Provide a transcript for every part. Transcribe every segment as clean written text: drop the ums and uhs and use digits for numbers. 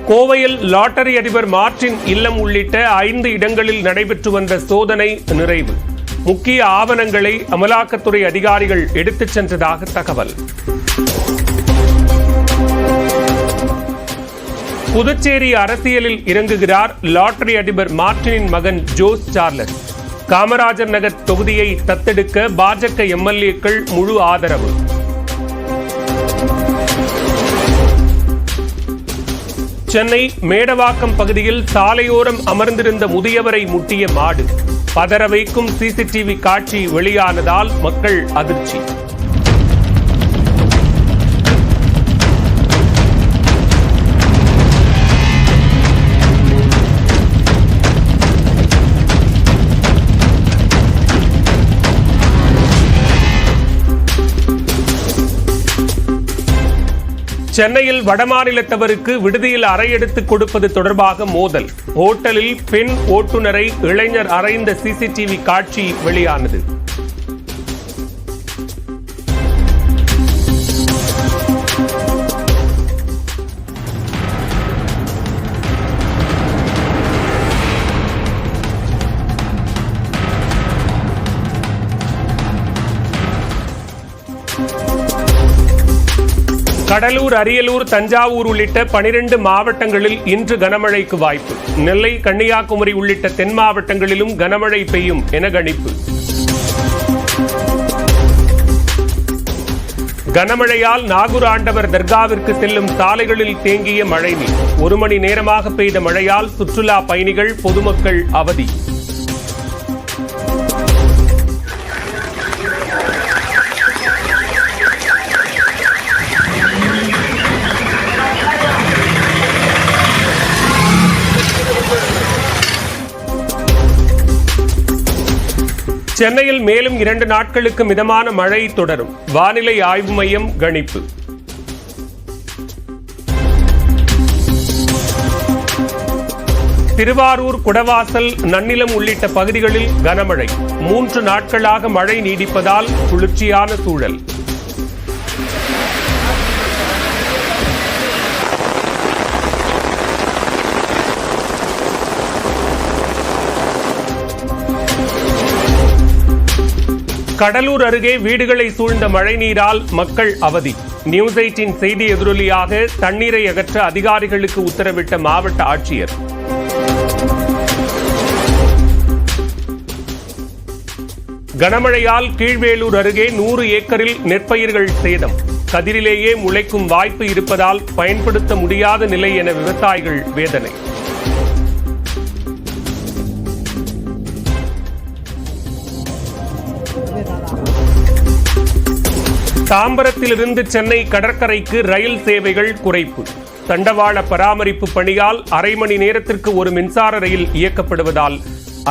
கோவையில் லாட்டரி அதிபர் மார்டின் இல்லம் உள்ளிட்ட 5 இடங்களில் நடைபெற்று வந்த சோதனை நிறைவு. முக்கிய ஆவணங்களை அமலாக்கத்துறை அதிகாரிகள் எடுத்துச் சென்றதாக தகவல். புதுச்சேரி அரசியலில் இறங்குகிறார் லாட்டரி அதிபர் மார்டினின் மகன் ஜோஸ் சார்லஸ். காமராஜர் நகர் தொகுதியை தத்தெடுக்க பாஜக எம்எல்ஏக்கள் முழு ஆதரவு. சென்னை மேடவாக்கம் பகுதியில் சாலையோரம் அமர்ந்திருந்த முதியவரை முட்டிய மாடு. பதற வைக்கும் சிசிடிவி காட்சி வெளியானதால் மக்கள் அதிர்ச்சி. சென்னையில் வடமாநிலத்தவருக்கு விடுதியில் அறையெடுத்து கொடுப்பது தொடர்பாக மோதல். ஓட்டலில் பெண் ஓட்டுநரை இளைஞர் அறைந்த சிசிடிவி காட்சி வெளியானது. கடலூர், அரியலூர், தஞ்சாவூர் உள்ளிட்ட 12 மாவட்டங்களில் இன்று கனமழைக்கு வாய்ப்பு. நெல்லை, கன்னியாகுமரி உள்ளிட்ட தென் மாவட்டங்களிலும் கனமழை பெய்யும் என கணிப்பு. கனமழையால் நாகூர் ஆண்டவர் தர்காவிற்கு செல்லும் சாலைகளில் தேங்கிய மழைநீர். 1 மணி நேரமாக பெய்த மழையால் சுற்றுலா பயணிகள், பொதுமக்கள் அவதி. சென்னையில் மேலும் 2 நாட்களுக்கு மிதமான மழை தொடரும். வானிலை ஆய்வு மையம் கணிப்பு. திருவாரூர், குடவாசல், நன்னிலம் உள்ளிட்ட பகுதிகளில் கனமழை. 3 நாட்களாக மழை நீடிப்பதால் குளிர்ச்சியான சூழல். கடலூர் அருகே வீடுகளை சூழ்ந்த மழைநீரால் மக்கள் அவதி. நியூஸ் 18 செய்தி எதிரொலியாக தண்ணீரை அகற்ற அதிகாரிகளுக்கு உத்தரவிட்ட மாவட்ட ஆட்சியர். கனமழையால் கீழ்வேலூர் அருகே 100 ஏக்கரில் நெற்பயிர்கள் சேதம். கதிரிலேயே முளைக்கும் வாய்ப்பு இருப்பதால் பயன்படுத்த முடியாத நிலை என விவசாயிகள் வேதனை. தாம்பரத்திலிருந்து சென்னை கடற்கரைக்கு ரயில் சேவைகள் குறைப்பு. தண்டவாள பராமரிப்பு பணியால் 1/2 மணி நேரத்திற்கு ஒரு மின்சார ரயில் இயக்கப்படுவதால்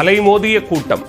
அலைமோதிய கூட்டம்.